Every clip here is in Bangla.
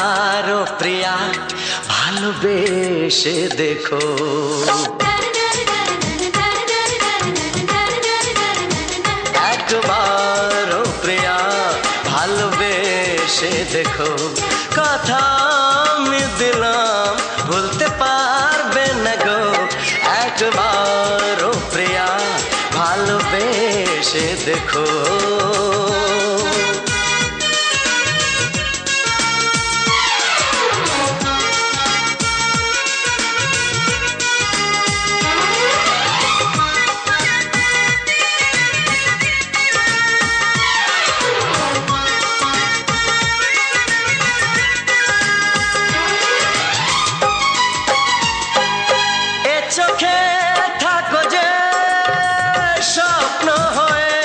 একবারও প্রিয়া ভালোবেসে দেখো। একবারও প্রিয়া ভালোবেসে দেখো। কথা আমি দিলাম ভুলতে পারবে না গো। একবারও প্রিয়া ভালোবেসে দেখো। চোখে থাকো যে স্বপ্ন হয়ে,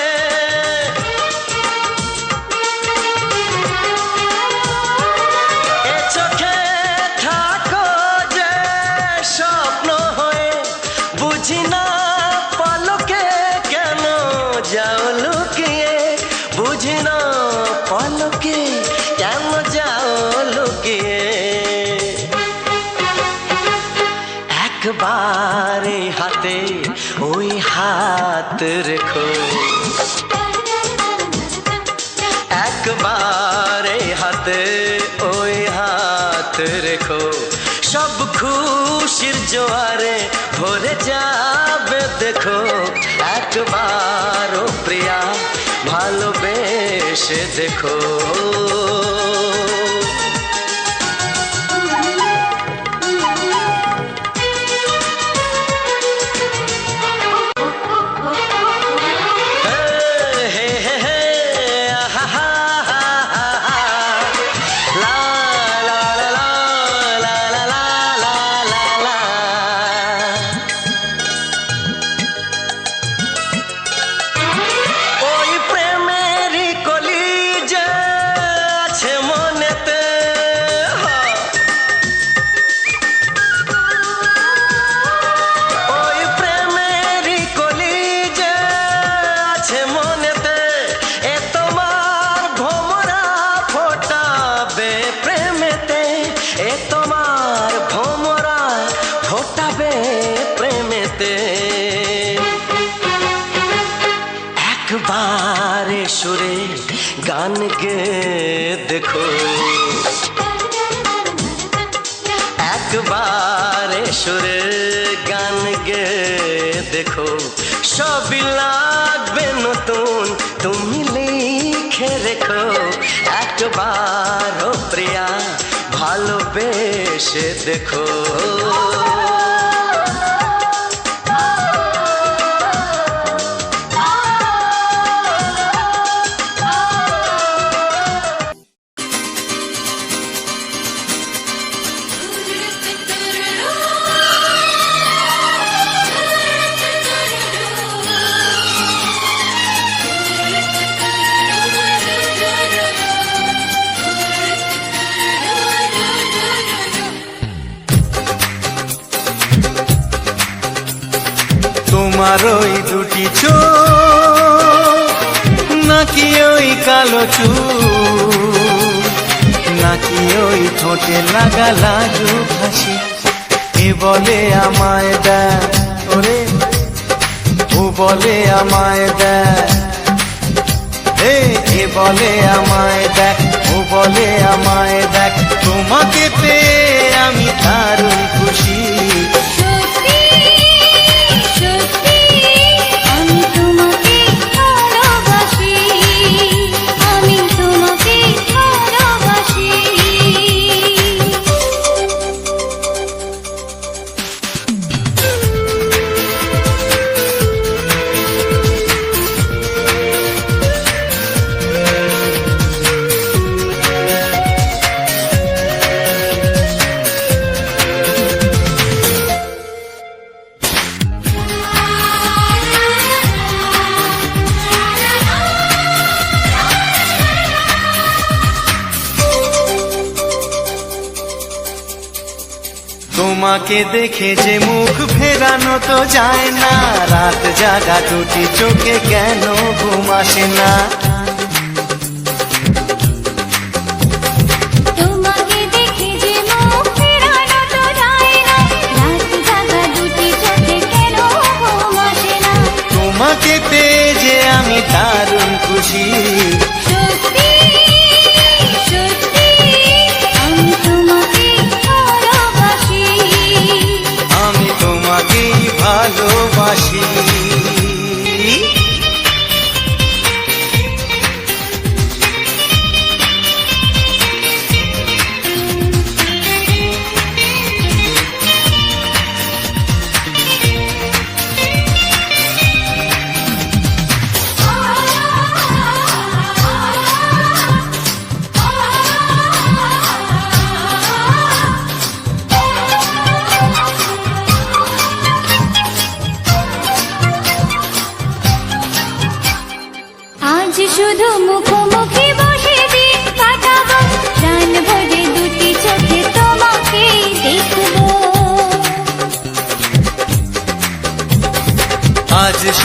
এ চোখে থাকো যে স্বপ্ন হয়ে, বুঝি না পলকে কেন যাও লুকিয়ে, বুঝি না পলকে কেন যাও লুকিয়ে। একবারে হাতে ওই হাত রেখো। একবারে হাতে ওই হাত রেখো। সব খুশির জোয়ারে ভরে যাবে দেখো। একবারও প্রিয়া ভালোবেসে দেখো। একবারে সুরে গান গে দেখো। একবারে সুরে গান গে দেখো। সবই লাগবে নতুন তুমি লিখে রেখো। একবারও প্রিয়া ভালোবেসে দেখো। তোমার ওই দুটি চোখ, নাকি ওই কালো চুল, নাকি ওই ঠোঁটে লাগা লাজুক হাসি, এ বলে আমায় দেয় ওরে, ও বলে আমায় দেয়, এ বলে আমায় দেখ, ও বলে আমায় দেখ। তোমাকে পেয়ে আমি দারুণ খুশি। তোমাকে দেখে যে মুখ ফেরানো তো যায় না, রাত জাগা দুটি চোখে কেন ঘুম আসে না। তোমাকে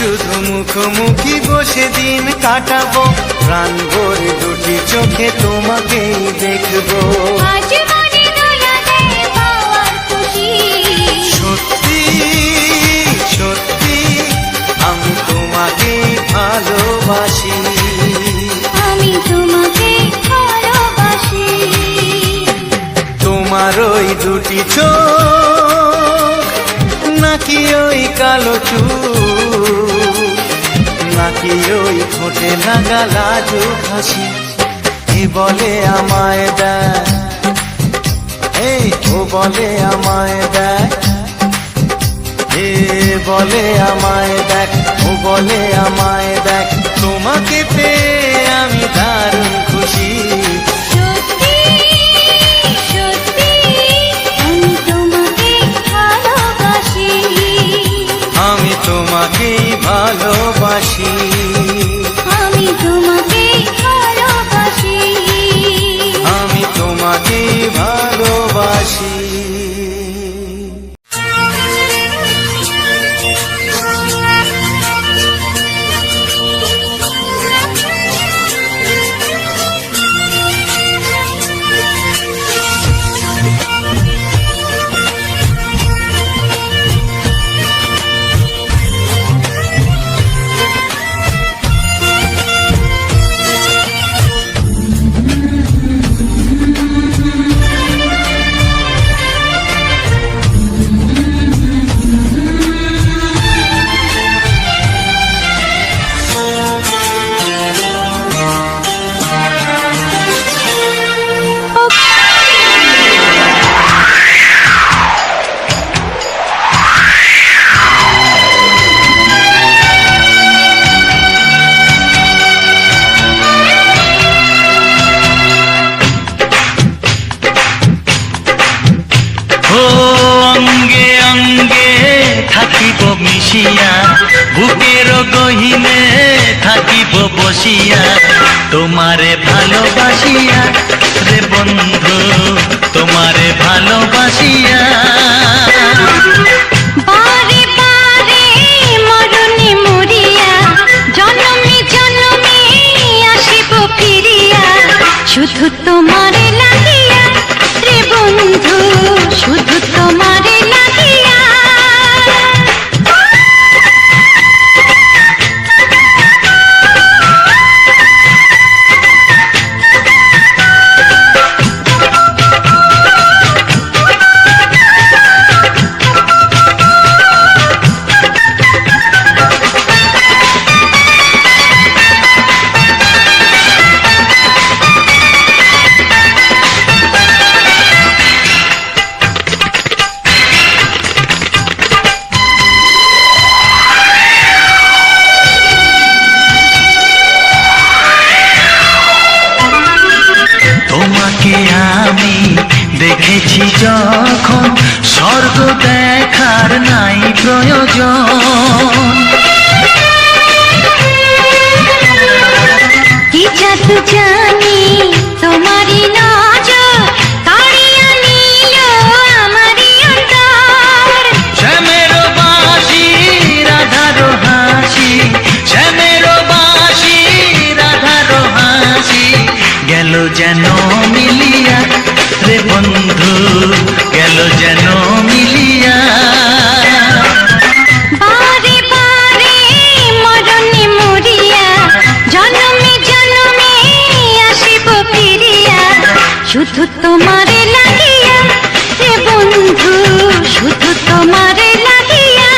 শুধু মুখোমুখি বসে দিন কাটাবো, প্রাণ ভরে দুটি চোখে তোমাকেই দেখবো। আজ মনে দোলা দেয় পাওয়ার খুশি, সত্যি সত্যি আমি তোমাকে ভালোবাসি, আমি তোমাকে ভালোবাসি। তোমার ওই দুটি চোখ নাকি ওই কালো চুল, নাকি ওই ঠোঁটে লাগা লাজুক হাসি, এ বলে আমায় দেয়, এই ও বলে আমায় দেয়, এ বলে আমায় দেখ, ও বলে আমায় দেখ, তোমাকে পেয়ে আমি দারুণ খুশি। সত্যি সত্যি আমি তোমাকে ভালোবাসি, আমি তোমাকেই ভালোবাসি, আমি তোমাকে ভালোবাসি। আমি তোমাকেই ভালোবাসি। অঙ্গে অঙ্গে থাকিব মিশিয়া, বুকের গহিনে থাকিব বসিয়া, তোমারে ভালোবাসিয়া রে বন্ধু, তোমারে ভালোবাসিয়া। বারে বারে মরণে মরিয়া, জনমে জনমে আসিব ফিরিয়া, শুধু তোমারে লাগিয়া রে বন্ধু, শুধু তোমারে লাগিয়া। তোমাকে আমি দেখেছি যখন, স্বর্গ দেখার নাই প্রয়োজন। কি জাদু জানি তোমারই নজর, কাড়িয়া নিল আমারই অন্তর। শ্যামের বাঁশি রাধার হাসি, শ্যামের বাঁশি রাধার হাসি, গেল যেন মিলিয়া রে বন্ধু, গেল যেন মিলিয়া। বারে বারে মরণে মরিয়া, জনমে জনমে আসিব ফিরিয়া, শুধু তোমারে লাগিয়া রে বন্ধু, শুধু তোমারে লাগিয়া।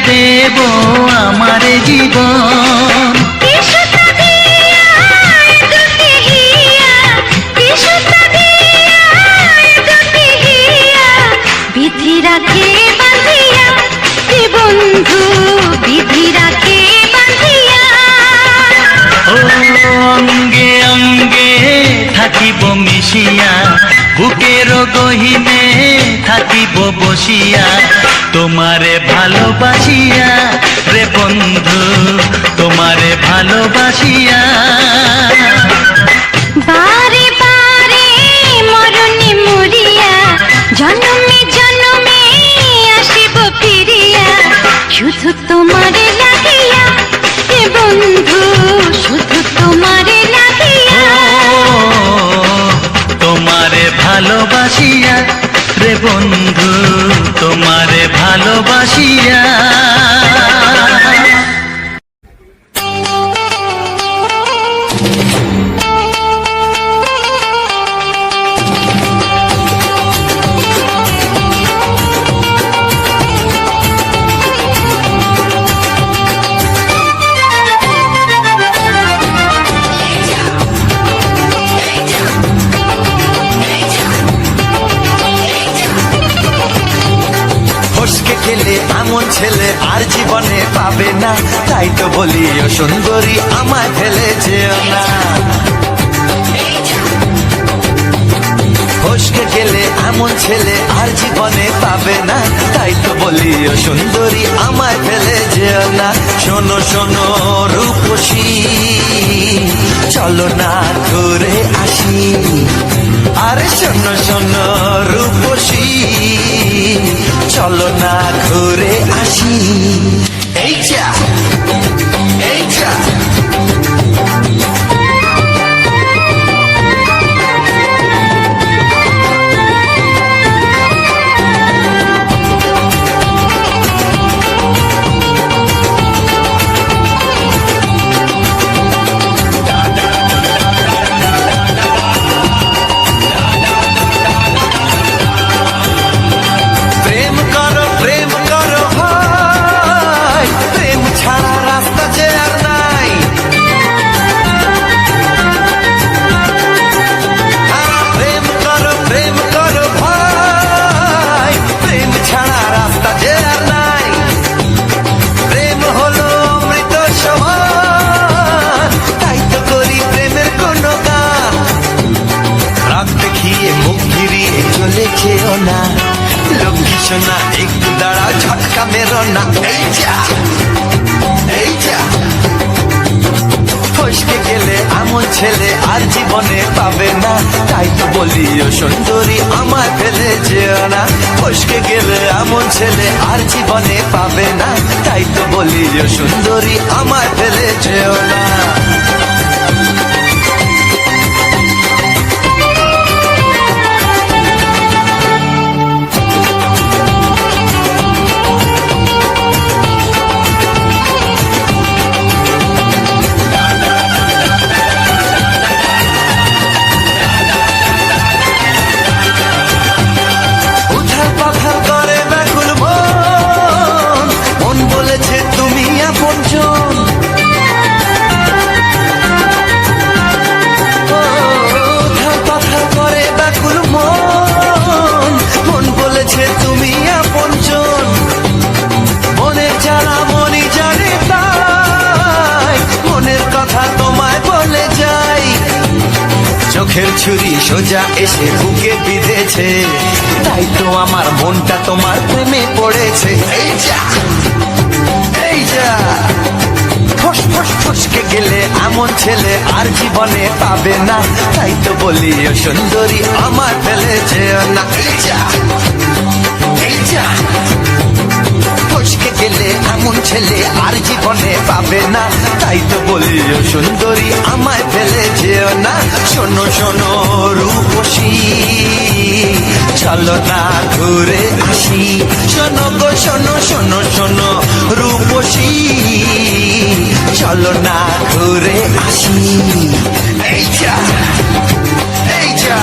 দেব আমার জীবন। কিসুতা দিয়া দুটি হিয়া, কিসুতা দিয়া দুটি হিয়া, বিধি রাখে বাঁধিয়া এ বন্ধু, বিধি রাখে বাঁধিয়া। ও অঙ্গে অঙ্গে থাকিব মিশিয়া, বুকের গহিনে থাকিব বসিয়া, তোমারে ভালোবাসিয়া রে বন্ধু, তোমারে ভালোবাসিয়া। বারে বারে মরণে মরিয়া, জন্মে জন্মে আসিব ফিরিয়া, শুধু তোমারে লাগিয়া এ বন্ধু, শুধু তোমারে লাগিয়া। তোমারে ভালোবাসিয়া রে বন্ধু, তোমারে ভালোবাসিয়া। ফসকে গেলে এমন ছেলে আর জীবনে পাবে না, তাই তো বলি ও সুন্দরী আমায় ফেলে যেও না। ফসকে গেলে এমন ছেলে আর জীবনে পাবে না, তাই তো বলি ও সুন্দরী আমায় ফেলে যেও না। শোনো শোনো রূপসী, চলো না ঘুরে আসি। আরে শোনো শোনো রূপসী, চলো না ঘুরে আসি। এই যা, এই যা। প্রেম করো ভাই, প্রেম ছাড়া রাস্তা যে আর নাই। প্রেম করো ভাই, প্রেম ছাড়া রাস্তা যে আর নাই। প্রেম হলো অমৃত সমান, তাই তো করি প্রেমের কোনো গান। রাত দেখিয়ে মুখ ফিরিয়ে চলে যেও না, লক্ষ্মী সোনা একটু দাঁড়া, ঝটকা মেরো না। এই যা, এই যা। ফসকে গেলে এমন ছেলে আর জীবনে পাবে না, তাই তো বলি ও সুন্দরী আমায় ফেলে যেও না। ফসকে গেলে এমন ছেলে আর জীবনে পাবে না, তাই তো বলি ও সুন্দরী আমায় ফেলে যেও না। উথাল পাথাল করে ব্যাকুল মন, মন বলেছে তুমি আপনজন। উথাল পাথাল করে ব্যাকুল মন, মন বলেছে তুমি আপনজন। মনের জ্বালা মনি জানে তাই, মনের কথা তোমায় বলে যাই। চোখের ছুরি সোজা এসে বুকে বিঁধেছে, তাই তো আমার মনটা তোমার প্রেমে পড়েছে। এই যা, এই যা। ফস ফস ফসকে গেলে এমন ছেলে আর জীবনে পাবে না, তাই তো বলি ও সুন্দরী আমার ফেলে যেও না। এই যা, এই যা। ফসকে গেলে এমন ছেলে আর জীবনে পাবে না, তাই তো বলি ও সুন্দরী আমায় ফেলে যেও না। শোনো শোনো রূপসী, চলো না ঘুরে আসি। শোনো গো শোনো, শোনো শোনো রূপসী, চলো না ঘুরে আসি। এই যা, এই যা।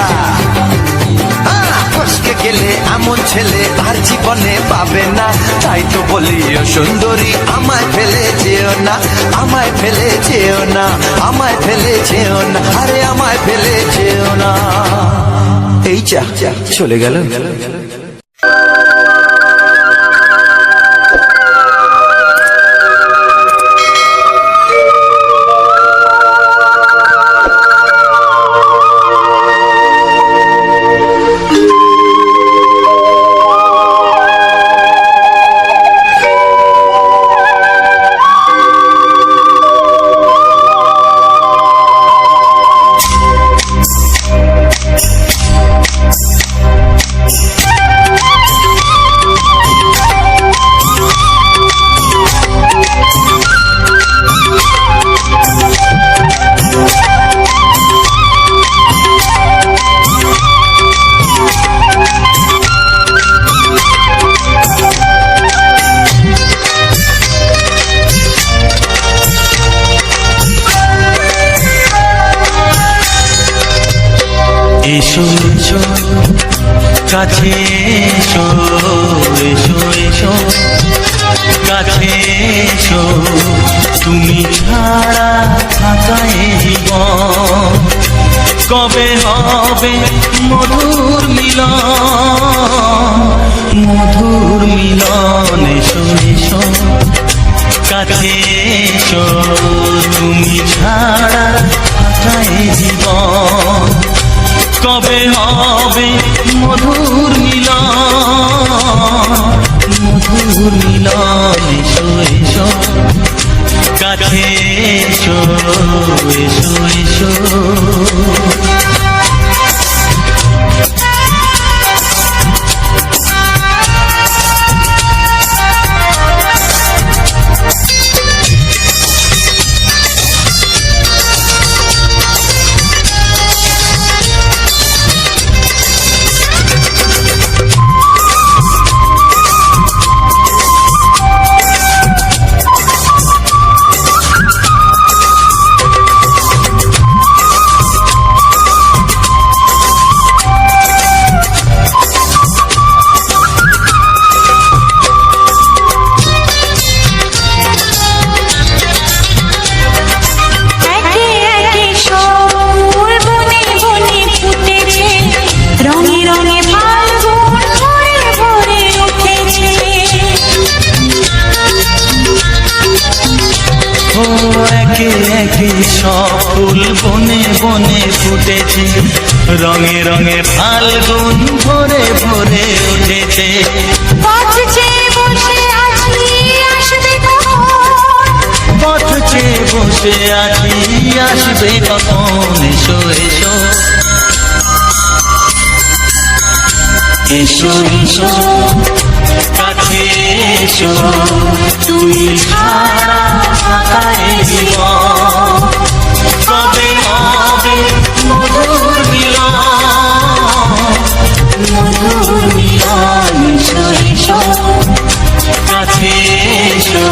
ফসকে গেলে এমন ছেলে আর জীবনে পাবে না। তাই তো বলি ও সুন্দরী আমায় ফেলে যেও না, আমায় ফেলে যেও না, আমায় ফেলে যেও না, আরে আমায় ফেলে যেও না। এই যা চলে গেল। এসো এসো কাছে এসো, এসো এসো কাছে এসো, তুমি ছাড়া থাকা এ জীবন কবে হবে মধুর মিলন, মধুর মিলন। এসো এসো কাছে এসো, তুমি ছাড়া থাকা এ জীবন কবে হবে মধুর মিলন, মধুর মিলন। এসো এসো কাছে এসো, এসো এসো। সব ফুল বনে বনে ফুটেছে, রঙে রঙে ফাল্গুন ভরে ভরে উঠেছে। পথ চেয়ে বসে আছি আসবে কখন, পথ চেয়ে বসে আছি আসবে কখন। এসো এসো এসো এসো কাছে এসো, তুমি ছাড়া থাকা এ জীবন কবে হবে মধুর মিলন, মধুর মিলন। এসো এসো কাছে এসো,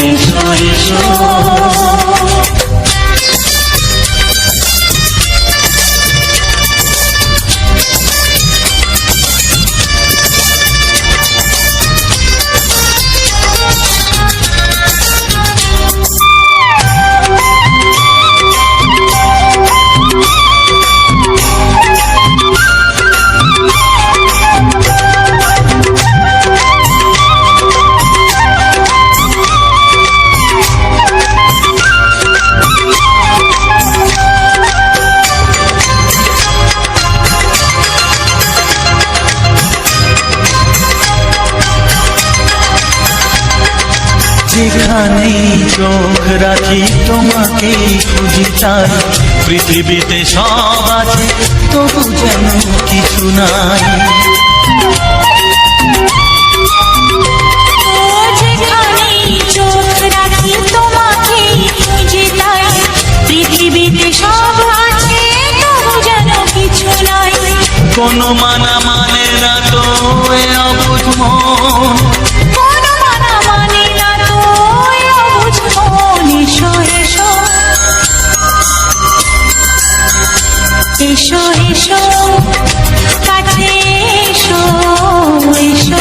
এসো এসো। যেখানেই চোখ রাখি তোমাকেই খুঁজি, তাই পৃথিবীতে সব আছে তবু যেন কিছু নাই। যেখানেই চোখ রাখি তোমাকেই খুঁজি, তাই পৃথিবীতে সব আছে তবু যেন কিছু নাই। কোনো মানা মানে না তো এ অবুঝ মন, কোনো মানা মানে না তো এ অবুঝ মন। এসো এসো এসো এসো কাছে এসো, এসো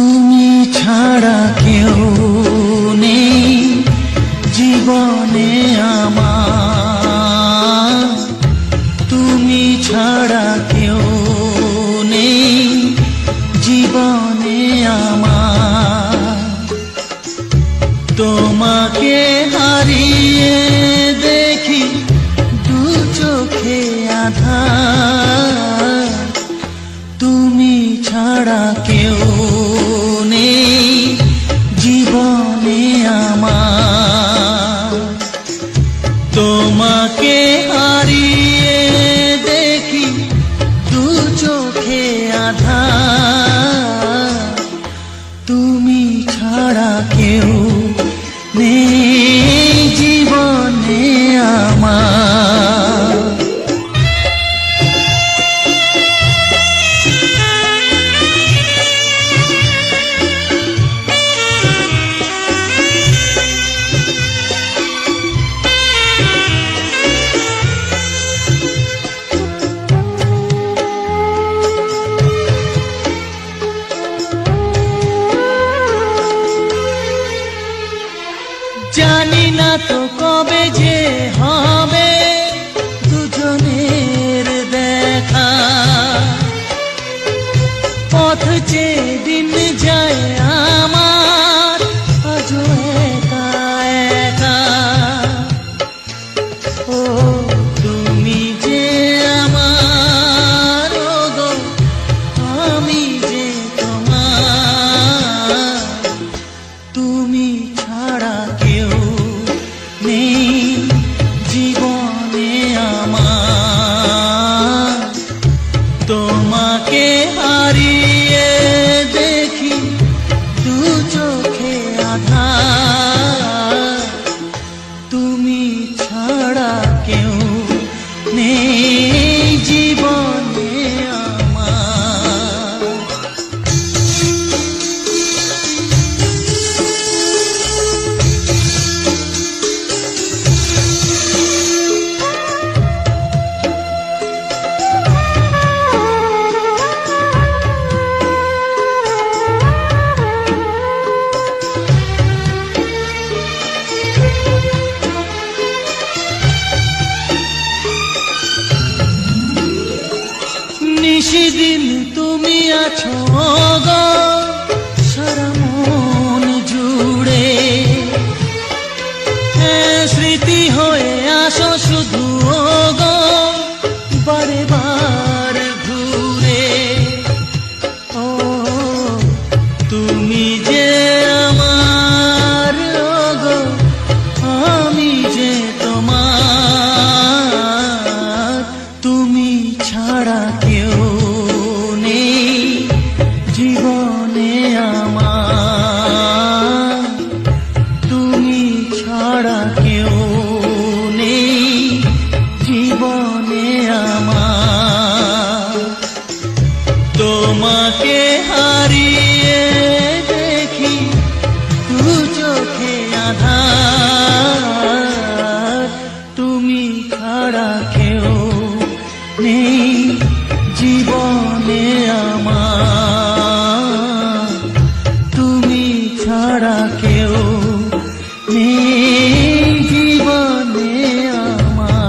তুমি ছাড়া কেউ নেই জীবনে আমার, তুমি ছাড়া কেউ নেই জীবনে আমার। তোমাকে হারিয়ে দেখি দু চোখে আঁধার, তুমি ছাড়া কেউ নেই জীবনে আমার। তোমাকে হারিয়ে দেখি দু চোখে আঁধার, তুমি ছাড়া কেউ নেই জীবনে আমার। জানি না তো কবে যে হবে দুজনের দেখা, পথ চেয়ে দিন যায় আমার আজও একা একা। ও তুমি যে আমার, ও গো আমি যে তোমার, তুমি ছাড়া কেউ নেই জীবনে আমার। তোমাকে হারিয়ে দেখি দু চোখে আঁধার, তুমি ছাড়া কেউ নেই জীবনে আমার। নিশিদিন তুমি আছো গো সারা মন জুড়ে, স্মৃতি হয়ে আসো শুধু গো বারে বার ঘুরে। ও তুমি যে আমার, ও গো আমি যে তোমার, তুমি ছাড়া কেউ নেই জীবনে আমার। তুমি ছাড়া কেউ নেই জীবনে আমার। তোমাকে হারিয়ে দেখি দু চোখে আঁধার, তুমি ছাড়া কেউ নেই জীবনে আমার। তুমি ছাড়া কেউ নেই জীবনে আমার।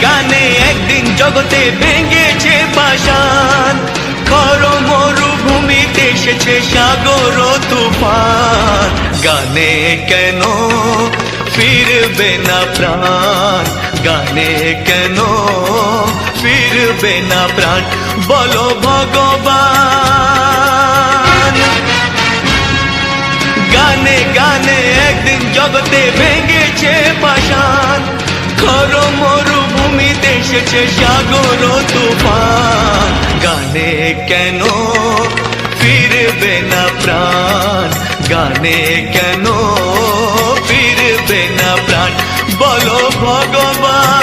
গানে একদিন জগতে ভেঙেছে পাষাণ, খর মরুভূমিতে এসেছে সাগর তুফান। গানে কেন ফিরবে না প্রাণ, গানে কেন ফিরবে না প্রাণ, বলো ভগবান। গানে গানে একদিন জগতে ভেঙেছে পাষাণ, খর মরুভূমিতে এসেছে সাগর তুফান। গানে কেন ফিরবে না প্রাণ, গানে কেন ফিরবে না প্রাণ, বলো ভগবান।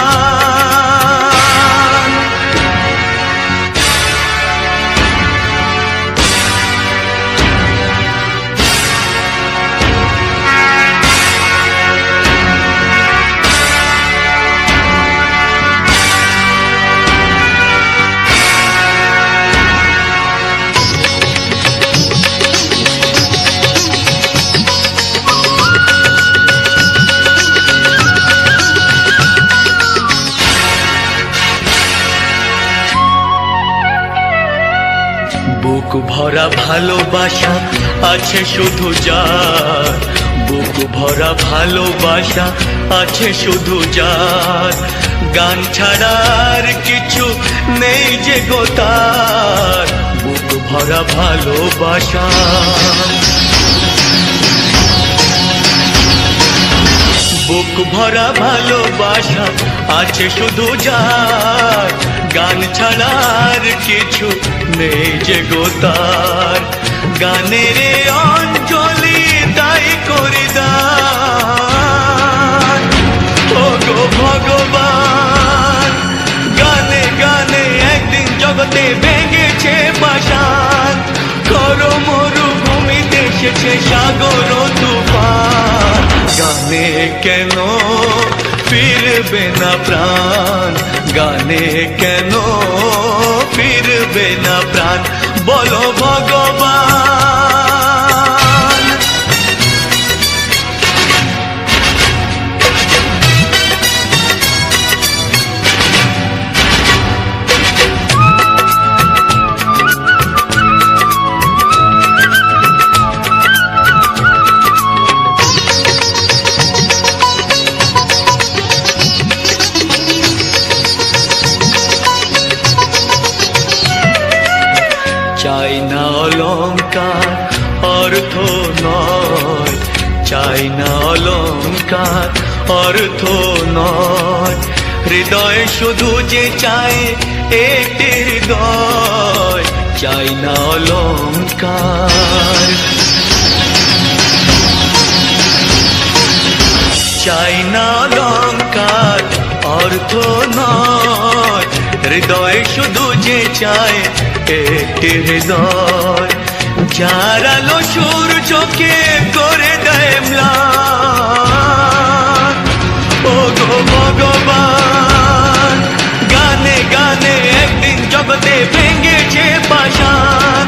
বুক ভরা ভালোবাসা আছে শুধু যার, বুক ভরা ভালোবাসা আছে শুধু যার, গান ছাড়ার কিছু নেই যে গো তার, বুক ভরা ভালোবাসা। বুক ভরা ভালোবাসা আছে শুধু যার, গান ছাড়ার কিছু নেই যে গো তার, গানের অঞ্জলি তাই করে দান ও গো ভগবান। গানে গানে একদিন জগতে ভেঙেছে পাষাণ, খর মরুভূমিতে এসেছে সাগর তুফান। গানে কেন ফিরবে না প্রাণ, গানে কেন ফিরবে না প্রাণ, বলো ভগবান। চাই না অলংকার অর্থ নয়, চাই না অলংকার অর্থ নয়, হৃদয় শুধু যে চায় একটি হৃদয়, চাই না অলংকার। চাই না অলংকার অর্থ নয়, হৃদয় শুধু যে চায় একটি হৃদয়, যার আলো সূর্যকে করে দেয় ম্লান ও গো ভগবান। গানে গানে একদিন জগতে ভেঙেছে পাষাণ,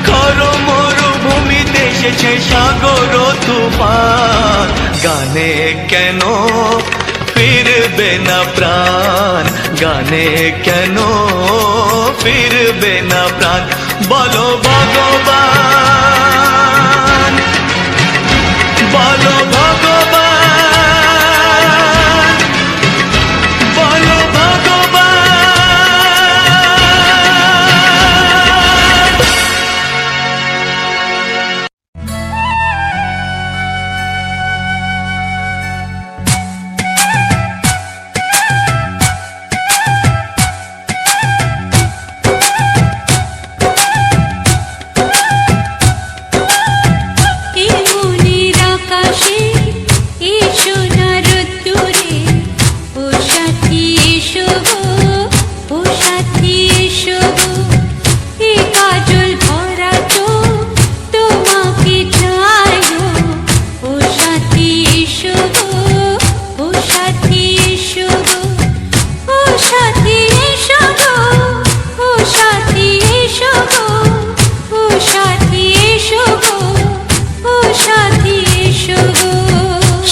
খর মরুভূমিতে এসেছে সাগর তুফান। গানে কেন ফিরবে না প্রাণ, গানে কেন ফিরবে না প্রাণ, বলো ভগবান, বলো ভগবান, বলো ভগবান।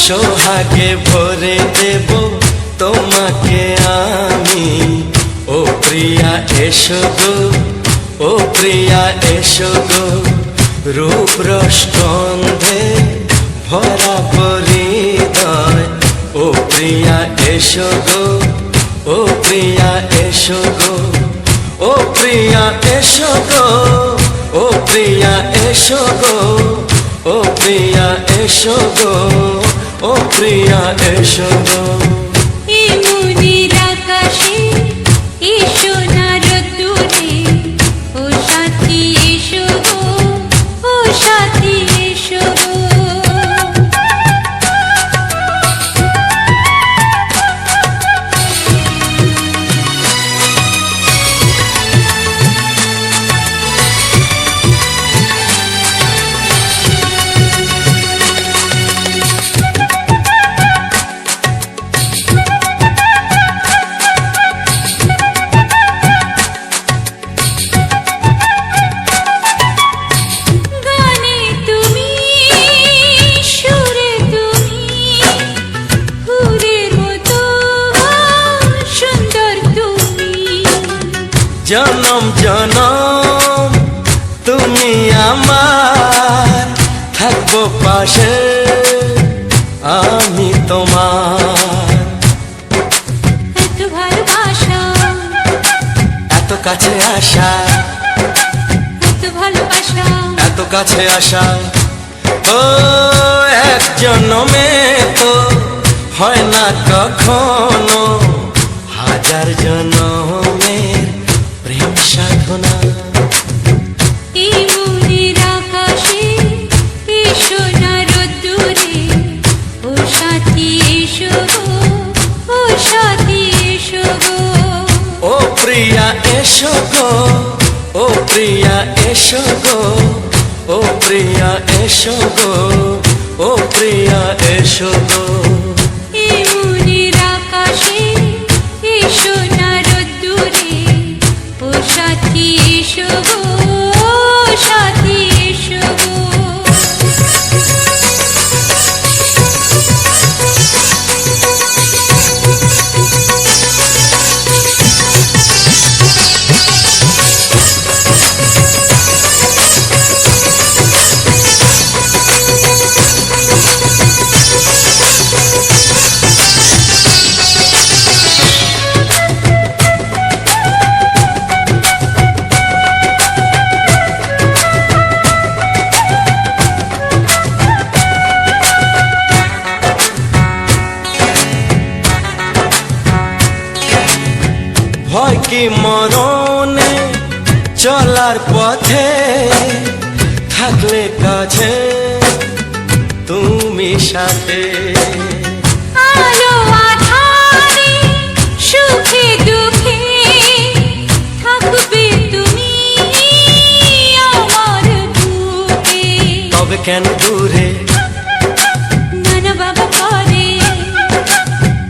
সোহাগে ভরে দেব তোমাকে আমি, ও প্রিয়া এসো গো, ও প্রিয়া এসো গো, রূপ রসগন্ধে ভরা পরিদয়, ও প্রিয়া এসো গো, ও প্রিয়া এসো গো, ও প্রিয়া এসো গো, ও প্রিয়া এসো গো, ও প্রিয়া এসো গো, ও প্রিয়া এসো গো। এই মনের আকাশে এসো না রোদ্দুরে, ও সাথী এসো গো, ও সাথী এসো গো। গানে তুমি, সুরে তুমি, ফুলের মতো সুন্দর তুমি। জনম জনম তুমি আমার, থাকবো পাশে আমি তোমার। এত ভালোবাসা, এত কাছে আসা, এত ভালোবাসা, এত কাছে আসা, ও এক জন্মে তো হয় না কখনো, হাজার জন্মের প্রেম সাধনা। এই মনের আকাশে এসো না রোদ্দুরে, ও সাথী এসো গো, ও সাথী এসো গো। ও প্রিয়া এসো গো, ও প্রিয়া এসো গো, ও প্রিয়া এসো গো, ও প্রিয়া এসো গো। এই মনের আকাশে এসো না রোদ্দুরে, ও সাথী এসো গো, ও সাথী এসো গো। ভয় কি মরণে চলার পথে, থাকলে কাছে তুমি সাথে। আলো আঁধারে, সুখে দুঃখে, থাকবে তুমি আমার বুকে। তবে কেন দূরে, নানা বাবা করে,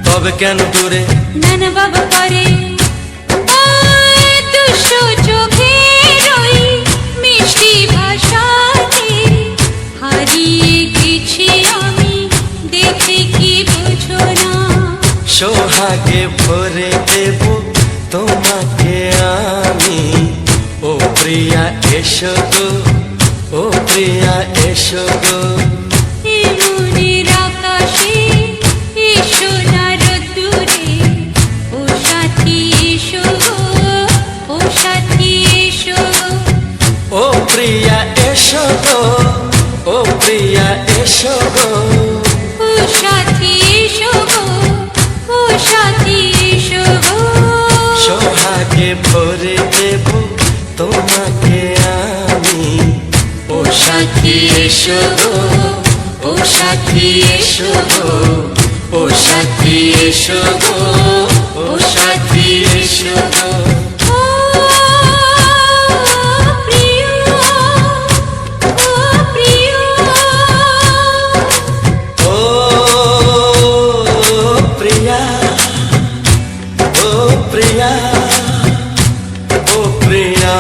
তবে কেন দূরে, নানা বাবা করে। ওই দুশো চোখের ওই মিষ্টি ভাষাতে হারিয়ে গেছি আমি, দেখে কি বোঝো না। সোহাগে ভরে দেব তোমাকে আমি, ও প্রিয়া এসো গো, ও প্রিয়া এসো গো। এই মনের আকাশে এসো না রোদ্দুরে, ও সাথী এসো গো, ও সাথী এসো গো। ও প্রিয়া এসো গো, ও প্রিয়া এসো গো। ও সাথী এসো গো, ও সাথী এসো গো। সোহাগে ভরে দেব তোমাকে আমি, ও সাথী এসো গো, ও সাথী এসো গো, ও সাথী এসো গো, ও সাথী এসো গো। ও প্রিয়, ও প্রিয়, ও প্রিয়া, ও প্রিয়া, ও প্রিয়া।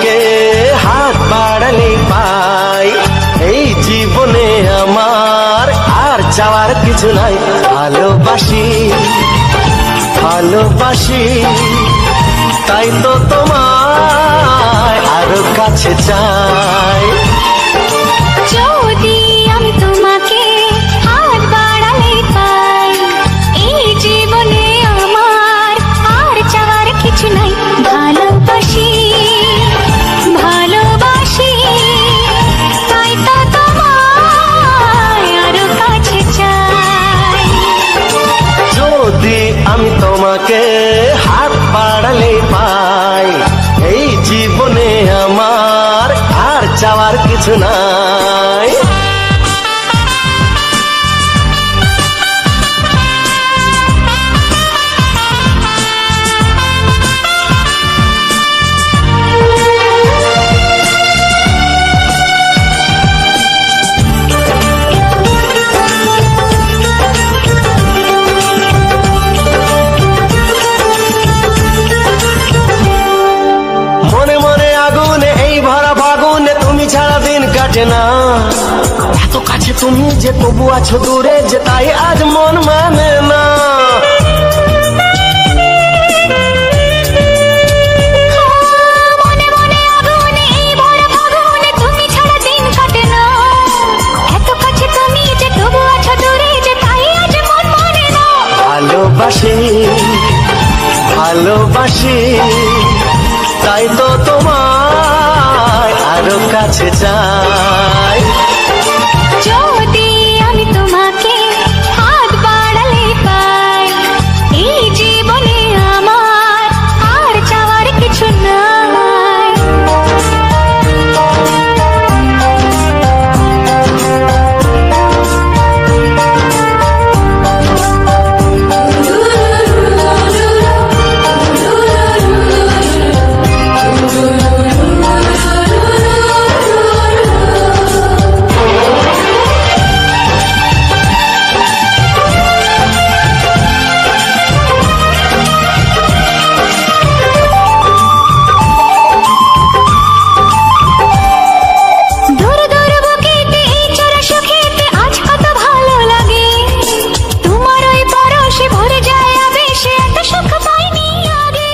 তোমাকে হাত বাড়ালে পাই, এই জীবনে আমার আর চাওয়ার কিছু নাই। ভালোবাসি ভালোবাসি, তাই তো তোমায় আরো কাছে চাই। যদি আমি তোমাকে হাত বাড়ালে পাই, এই জীবনে আমার আর চাওয়ার কিছু নাই। ভালোবাসি ভালোবাসি, তাই তো তোমায় আরো কাছে চাই। যদি আমি তোমাকে হাত বাড়ালে পাই, এই জীবনে আমার আর চাওয়ার কিছু নাই। মনে মনে আগুনে এই ভরা ফাগুনে তুমি ছাড়া দিন কাটে না। এত কাছে তুমি যে তবু আছো দূরে, যে তাই আজ মন মানে না। মনে মনে আগুনে এই ভরা ফাগুনে তুমি ছাড়া দিন কাটে না। এত কাছে তুমি যে তবু আছো দূরে, যে তাই আজ মন মানে না। ভালোবাসি ভালোবাসি, তাই তো তোমায় আরো কাছে চাই। যদি আমি তোমাকে হাত বাড়ালে পাই, এই জীবনে আমার আর চাওয়ার কিছু নাই। দূর দূর বুকেতে এই চড়া সুখেতে আজ কত ভালো লাগে। তোমার ওই পরশে ভরে যায় আবেশে, এত সুখ পাইনি আগে।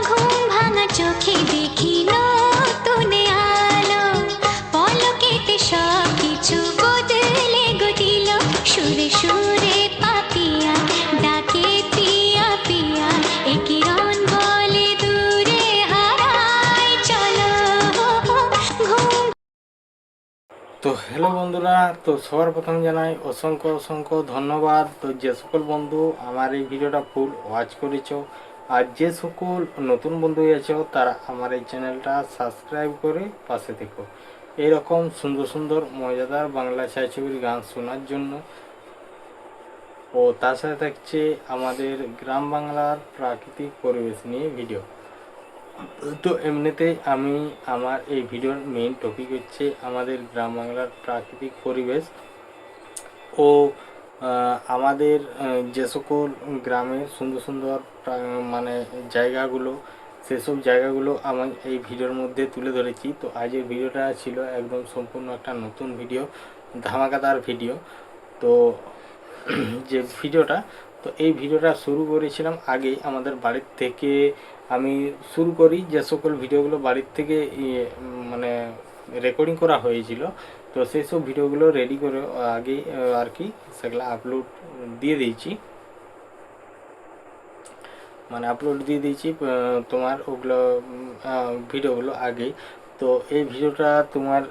ঘুম ভাঙা চোখে দেখি নতুন আলো, পলকেতে সব কিছু বদলে গো দিল। সুরে সুরে পাপিয়া ডাকে পিয়া পিয়া, এ কিরণ বলে দূরে হারায় চলো ঘুম। তো হ্যালো বন্ধুরা, তো সবার প্রথম জানাই অসংখ্য অসংখ্য ধন্যবাদ। তো যে সকল বন্ধু আমার এই ভিডিওটা ফুল ওয়াচ করেছো, আর যে সকল নতুন বন্ধু আছো তারা আমার এই চ্যানেলটা সাবস্ক্রাইব করে পাশে থেকো এইরকম সুন্দর সুন্দর মজাদার বাংলা ছায়াছবির গান শোনার জন্য। ও তার সাথে থাকছে আমাদের গ্রাম বাংলার প্রাকৃতিক পরিবেশ নিয়ে ভিডিও। তো এমনিতেই আমি আমার এই ভিডিওর মেইন টপিক হচ্ছে আমাদের গ্রাম বাংলার প্রাকৃতিক পরিবেশ ও আমাদের যে সকল গ্রামের সুন্দর সুন্দর মানে জায়গাগুলো, সেসব জায়গাগুলো আমি এই ভিডিওর মধ্যে তুলে ধরেছি। তো আজকের ভিডিওটা ছিল একদম সম্পূর্ণ একটা নতুন ভিডিও, ধামাকাদার ভিডিও। তো যে ভিডিওটা, তো এই ভিডিওটা শুরু করেছিলাম আগেই আমাদের বাড়ির থেকে। আমি শুরু করি যে সকল ভিডিওগুলো বাড়ির থেকে মানে রেকর্ডিং করা হয়েছিল, তো সেই সব ভিডিওগুলো রেডি করে আগেই আর কি সেগুলো আপলোড দিয়ে দিয়েছি, মানে আপলোড দিয়ে দিয়েছি তোমার ওগুলো ভিডিওগুলো আগেই। তো এই ভিডিওটা তোমার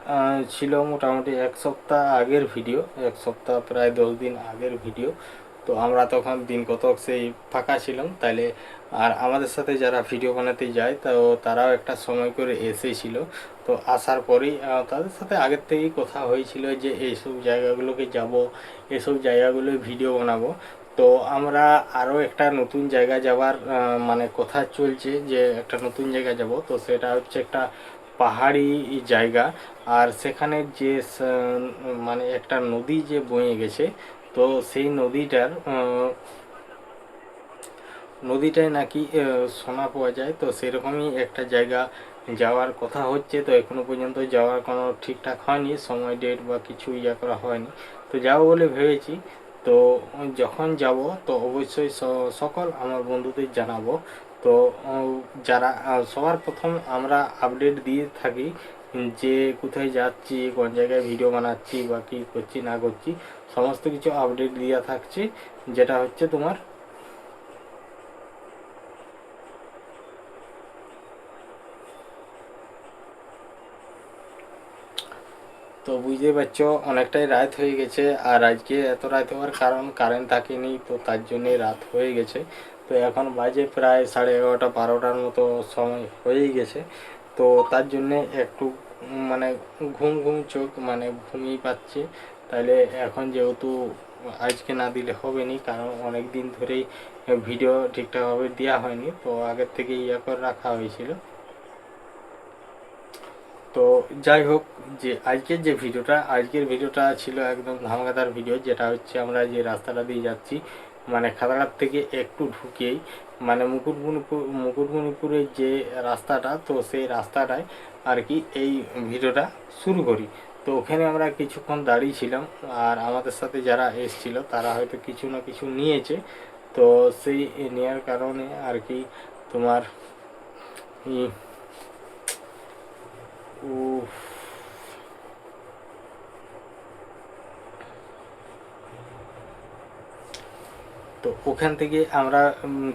ছিল মোটামুটি এক সপ্তাহ আগের ভিডিও, এক সপ্তাহ প্রায় 10 দিন আগের ভিডিও। তো আমরা তখন দিন কতক সেই ফাঁকা ছিলাম, তাইলে আর আমাদের সাথে যারা ভিডিও বানাতে যায় তো তারাও একটা সময় করে এসেছিল। তো আসার পরেই তাদের সাথে আগের থেকেই কথা হয়েছিল যে এইসব জায়গাগুলোকে যাব, এসব জায়গাগুলোয় ভিডিও বানাবো। তো আমরা আরও একটা নতুন জায়গা যাওয়ার মানে কথা চলছে, যে একটা নতুন জায়গা যাব। তো সেটা হচ্ছে একটা পাহাড়ি জায়গা, আর সেখানে যে মানে একটা নদী যে বয়ে গেছে, তো সেই নদীটায় নাকি সোনা পাওয়া যায়। তো সেরকমই একটা জায়গা যাওয়ার কথা হচ্ছে। তো এখনো পর্যন্ত যাওয়ার কোনো ঠিকঠাক হয়নি, সময় ডেট বা কিছু ইয়ে করা হয়নি। তো যাবো বলে ভেবেছি। তো যখন যাব তো অবশ্যই সকল আমার বন্ধুদের জানাবো। তো যারা সবার প্রথম আমরা আপডেট দিয়ে থাকি যে কোথায় যাচ্ছি, কোন জায়গায় ভিডিও বানাচ্ছি বা কী করছি না করছি, সমস্ত কিছু আপডেট দেওয়া থাকছে। যেটা হচ্ছে তোমার তো বুঝতে পারছো অনেকটাই রাত হয়ে গেছে। আর আজকে এত রাত হওয়ার কারণ কারেন্ট থাকেনি, তো তার জন্যই রাত হয়ে গেছে। তো এখন বাজে প্রায় 11:30 12টার মতো সময় হয়েই গেছে। তো তার জন্যে একটু মানে ঘুম ঘুম চোখ, মানে ঘুমিয়ে পাচ্ছে। তাইলে এখন যেহেতু আজকে না দিলে হবে নি, কারণ অনেক দিন ধরেই ভিডিও ঠিকঠাকভাবে দেওয়া হয়নি, তো আগের থেকে ইয়ে করে রাখা হয়েছিল। তো যাই হোক, যে আজকের ভিডিওটা ছিল একদম ধামাকাদার ভিডিও। যেটা হচ্ছে আমরা যে রাস্তাটা দিয়ে যাচ্ছি, মানে খাদাড়ার থেকে একটু ঢুকেই মানে মুকুটমণিপুরের যে রাস্তাটা, তো সেই রাস্তাটায় আর কি এই ভিডিওটা শুরু করি। তো ওখানে আমরা কিছুক্ষণ দাঁড়িয়ে ছিলাম, আর আমাদের সাথে যারা এসছিল তারা হয়তো কিছু না কিছু নিয়েছে। তো সেই নেওয়ার কারণে আর কি তোমার উফ, তো ওখান থেকে আমরা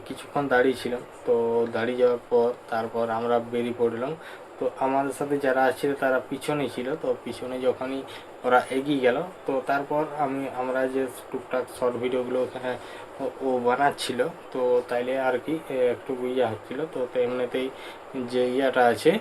কিছুক্ষণ দাঁড়িয়েছিলাম। তো দাঁড়িয়ে যাওয়ার পর তারপর আমরা বেরিয়ে পড়লাম। তো আমাদের সাথে যারা আসছিল তারা পিছনে ছিল। তো পিছনে যখনই ওরা এগিয়ে গেল, তো তারপর আমরা যে টুকটাক শর্ট ভিডিওগুলো ওখানে ও বানাচ্ছিল, তো তাইলে আর কি একটু ইয়ে হচ্ছিলো। তো এমনিতেই যে ইয়েটা আছে,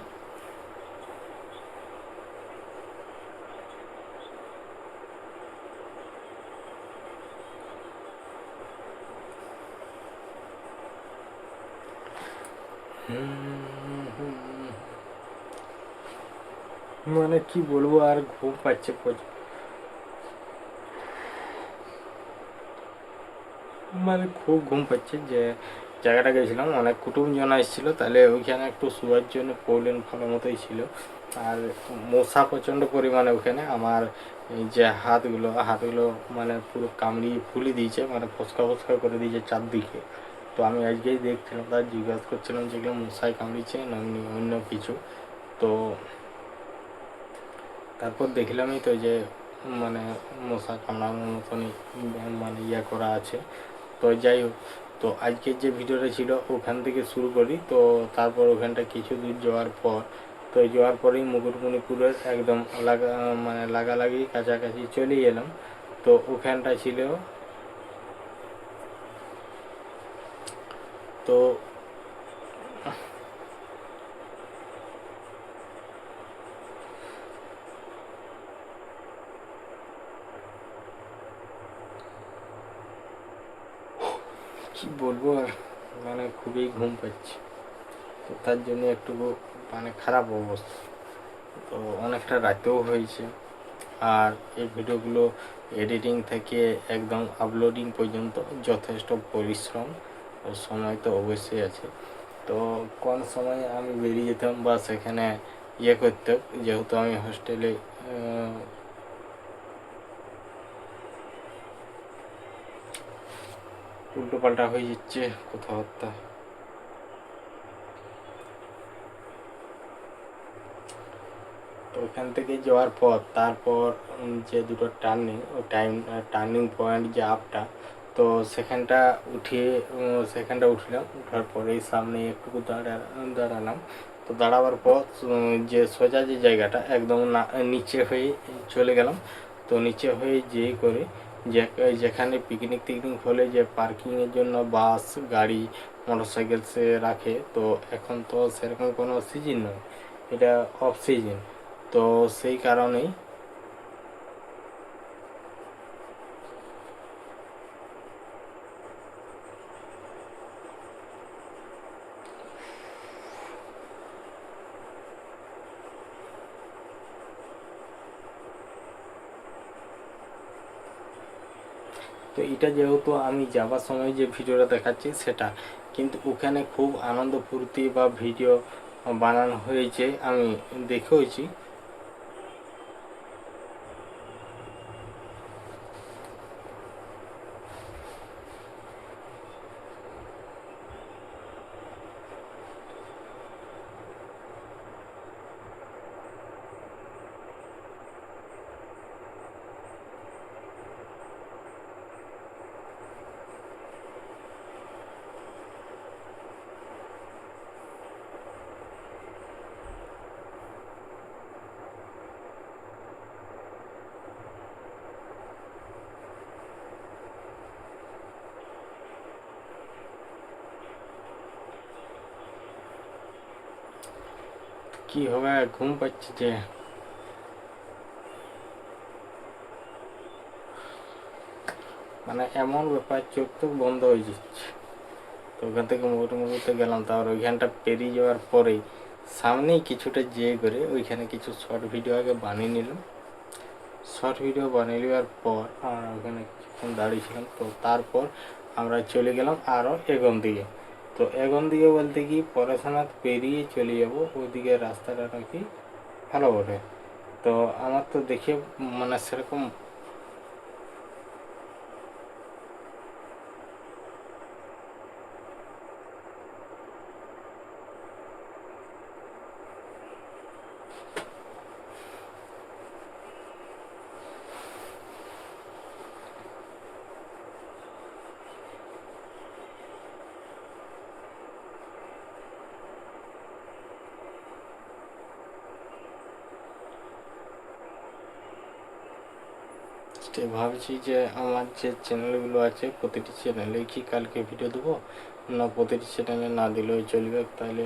মানে কি বলবো, আর ঘুম পাচ্ছে প্রচুর। মানে খুব ঘুম পাচ্ছে। যে জায়গাটা গেছিলাম অনেক কুটুমজন এসেছিলো, তাহলে ওইখানে একটু শোয়ার জন্য প্রবলেম ভালো মতোই ছিল। আর মশা প্রচণ্ড পরিমাণে ওখানে আমার এই যে হাতগুলো মানে পুরো কামড়িয়ে ফুলে দিয়েছে, মানে ফসকা ফসকা করে দিয়েছে চারদিকে। তো আমি আজকেই দেখছিলাম, তার জিজ্ঞাসা করছিলাম যেগুলো মশায় কামড়িয়েছে না এমনি অন্য কিছু। তো তারপর দেখলামই তো যে মানে মশা কামড়ানোর মতনই মানে ইয়ে করা আছে। তো যাই হোক, তো আজকের যে ভিডিওটা ছিল ওখান থেকে শুরু করি। তো তারপর ওখানটা কিছু দূর যাওয়ার পর, তো যাওয়ার পরেই মুকুটমণিপুরের একদম মানে লাগালাগি কাছাকাছি চলে এলাম। তো ওখানটা ছিল, তো কি বলবো আর, মানে খুবই ঘুম পাচ্ছে। তো তার জন্য একটু মানে খারাপ অবস্থা। তো অনেকটা রাতেও হয়েছে। আর এই ভিডিওগুলো এডিটিং থেকে একদম আপলোডিং পর্যন্ত যথেষ্ট পরিশ্রম ও সময় তো অবশ্যই আছে। তো কোন সময় আমি বেরিয়ে যেতাম বা সেখানে ইয়ে করতাম, যেহেতু আমি হোস্টেলে উল্টো পাল্টা হয়ে যাচ্ছে কথাবার্তা। তো ওখান থেকে যাওয়ার পর তারপর যে দুটো টার্নিং, ওই টার্নিং পয়েন্ট যে আপটা, তো সেখানটা উঠলাম। উঠার পরেই সামনে একটু দাঁড়ালাম। তো দাঁড়াবার পর যে সোজা যে জায়গাটা একদম নিচে হয়ে চলে গেলাম। তো নিচে হয়ে যেয়ে করে যেখানে পিকনিক টিকনিক হলে যে পার্কিংয়ের জন্য বাস গাড়ি মোটরসাইকেল সে রাখে, তো এখন তো সেরকম কোনো সিজন নয়, এটা অফ সিজন, তো সেই কারণেই তো এটা যেহেতু আমি যাবার সময় যে ভিডিওটা দেখাচ্ছি সেটা, কিন্তু ওখানে খুব আনন্দ ফুর্তি বা ভিডিও বানানো হয়েছে, আমি দেখেওছি। কি হবে, ঘুম পাচ্ছে যে, মানে এমন ব্যাপার, চোখ তো বন্ধ হয়ে যাচ্ছে। তো ওখান থেকে মুহূর্তে গেলাম, তারপর ওইখানটা পেরিয়ে যাওয়ার পরেই সামনেই কিছুটা যেয়ে করে ওইখানে কিছু শর্ট ভিডিও আগে বানিয়ে নিলাম। শর্ট ভিডিও বানিয়ে নেওয়ার পর আমরা ওখানে কিছুক্ষণ দাঁড়িয়েছিলাম, তো তারপর আমরা চলে গেলাম আরও এগোন দিকে। তো এগোন দিকে বলতে কি পড়াশোনা পেরিয়ে চলে যাবো, ওইদিকে রাস্তাটা নাকি ভালো বটে। তো আমার তো দেখে মানে সেরকম ভাবছি যে আমার যে চ্যানেলগুলো আছে প্রতিটি চ্যানেলে কি কালকে ভিডিও দেবো, না প্রতিটি চ্যানেলে না দিলেও চলবে, তাহলে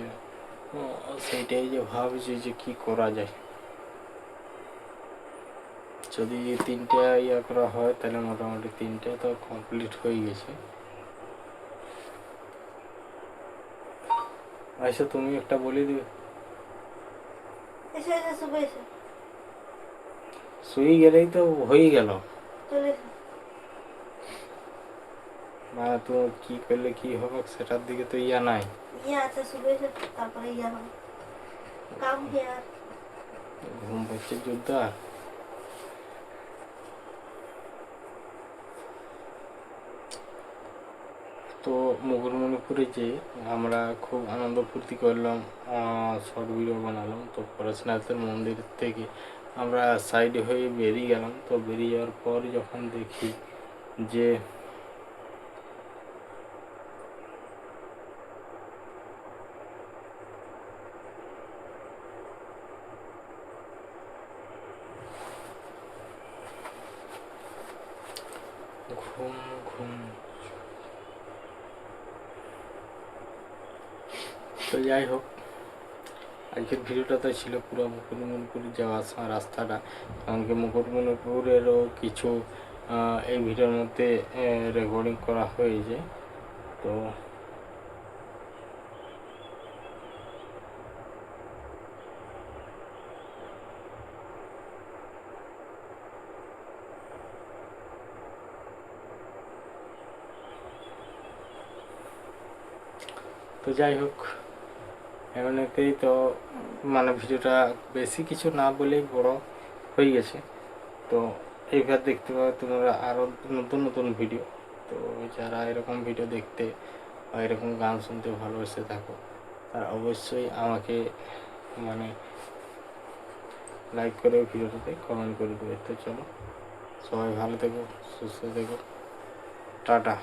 সেইটাই যে ভাবছি যে কি করা যায়। যদি 3টে ইয়া করা হয় তাহলে মোটামুটি 3টে তো কমপ্লিট হয়ে গেছে। আচ্ছা তুমি একটা বলে দিবে। শুয়ে গেলেই তো হয়ে গেল, মানে তো কি করলে কি হবে সেটার দিকে তো ইয়া নাই। ঘুম পাচ্ছে জোরদার। তো মুকুটমণিপুরে যে আমরা খুব আনন্দ ফুর্তি করলাম, শর্ট ভিডিও বানালাম। তো পরেশনাথের মন্দির থেকে আমরা সাইডে হয়ে বেরিয়ে গেলাম। তো বেরিয়ে যাওয়ার পর যখন দেখি যে ঘুম ঘুম, তো যাই হোক আজকের ভিডিওটা তো ছিল পুরো মুকুটমণিপুর যাওয়া আসা রাস্তাটা, এমনকি মুকুটমণিপুরেরও কিছু এই ভিডিওর মধ্যে রেকর্ডিং করা হয়েছে। তো তো যাই হোক এমনিতেই তো মানে ভিডিওটা বেশি কিছু না বলেই বড় হয়ে গেছে। তো এইবার দেখতে পাবে তোমরা আরও নতুন নতুন ভিডিও। তো যারা এরকম ভিডিও দেখতে বা এরকম গান শুনতে ভালোবেসে থাকো তারা অবশ্যই আমাকে মানে লাইক করে ভিডিওটাতে কমেন্ট করে দেবে। তো চলো সবাই ভালো থেকো, সুস্থ থেকো, টাটা।